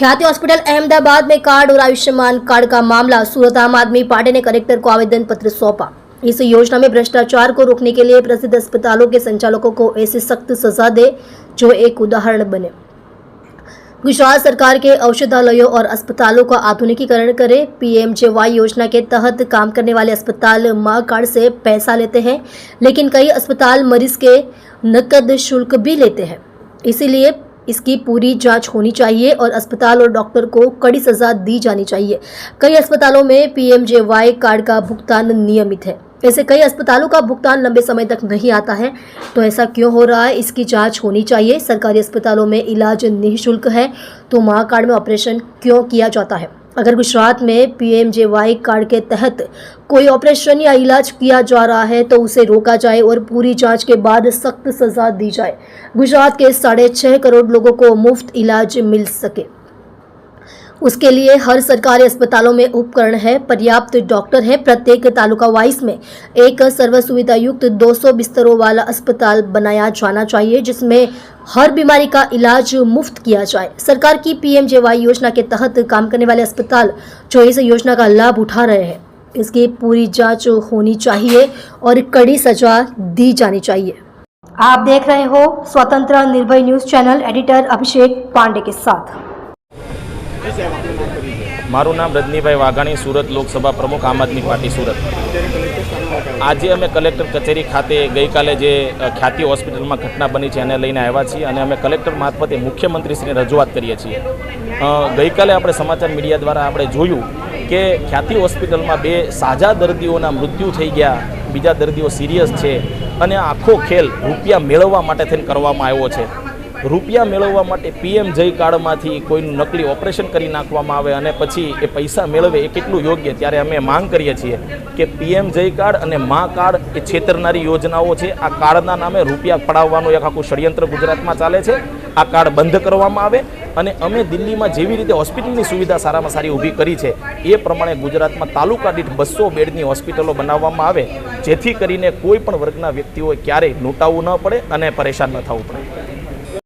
ख्याति हॉस्पिटल अहमदाबाद में कार्ड और आयुष्मान कार्ड का मामला। सूरत आम आदमी पार्टी ने कलेक्टर को आवेदन पत्र सौंपा। इस योजना में भ्रष्टाचार को रोकने के लिए प्रसिद्ध अस्पतालों के संचालकों को ऐसी सख्त सजा दे जो एक उदाहरण बने। गुजरात सरकार के औषधालयों और अस्पतालों का आधुनिकीकरण करे। पीएमजेवाई योजना के तहत काम करने वाले अस्पताल मां कार्ड से पैसा लेते हैं, लेकिन कई अस्पताल मरीज के नकद शुल्क भी लेते हैं। इसीलिए इसकी पूरी जांच होनी चाहिए और अस्पताल और डॉक्टर को कड़ी सजा दी जानी चाहिए। कई अस्पतालों में पीएमजेवाई कार्ड का भुगतान नियमित है, ऐसे कई अस्पतालों का भुगतान लंबे समय तक नहीं आता है। तो ऐसा क्यों हो रहा है, इसकी जांच होनी चाहिए। सरकारी अस्पतालों में इलाज निःशुल्क है तो मां कार्ड में ऑपरेशन क्यों किया जाता है? अगर गुजरात में पीएमजेवाई कार्ड के तहत कोई ऑपरेशन या इलाज किया जा रहा है तो उसे रोका जाए और पूरी जांच के बाद सख्त सजा दी जाए। गुजरात के 6.5 करोड़ लोगों को मुफ्त इलाज मिल सके, उसके लिए हर सरकारी अस्पतालों में उपकरण है, पर्याप्त डॉक्टर है। प्रत्येक तालुका वाइज में एक सर्व सुविधा युक्त 200 बिस्तरों वाला अस्पताल बनाया जाना चाहिए, जिसमें हर बीमारी का इलाज मुफ्त किया जाए। सरकार की पीएमजेवाई योजना के तहत काम करने वाले अस्पताल जो इस योजना का लाभ उठा रहे हैं, इसकी पूरी जांच होनी चाहिए और कड़ी सजा दी जानी चाहिए। आप देख रहे हो स्वतंत्र निर्भय न्यूज चैनल, एडिटर अभिषेक पांडे के साथ। मारू नाम रजनीभाई वाघाणी, सूरत लोकसभा प्रमुख, आम आदमी पार्टी सूरत। आज अमे कलेक्टर कचेरी खाते गई काले जे ख्याति हॉस्पिटल में घटना बनी है एने लईने आव्या छीए अने अमे कलेक्टर मार्फते मुख्यमंत्रीश्रीने रजूआत करीए छीए। गई काले आपणे समाचार मीडिया द्वारा आपणे जोयुं के ख्याति हॉस्पिटल में 2 साजा दर्दीओना मृत्यु थई गया, बीजा दर्दीओ सीरियस छे अने आखो खेल रूपिया मेळववा माटे थईने करवामां आव्यो छे। रूपिया मेळववा माटे पीएमजेवाई कार्डमांथी कोईनुं नकली ऑपरेशन करी नाखवामां आवे अने पछी ए पैसा मेळवे ए केटલું योग्य? त्यारे अमे मांग करीए छीए के पीएमजेवाई कार्ड अने मां कार्ड ए छेतरनारी योजनाओ छे। आ कार्डना नामे रूपिया पડાવવાનું एक आखું षड्यंत्र गुजरातमां चाले छे। आ कार्ड बंध करवामां आवे अने अमे दिल्हीमां जेवी रीते होस्पिટલની सुविधा सारामां सारी ऊभी करी छे ए प्रमाणे गुजरातमां तालुका दीठ 200 बेडनी होस्पिटलो बनाववामां आवे, जेथी करीने कोईपण वर्गना व्यक्तिओए क्यारेय लूंटावવું न पड़े अने परेशान न थવું पड़े।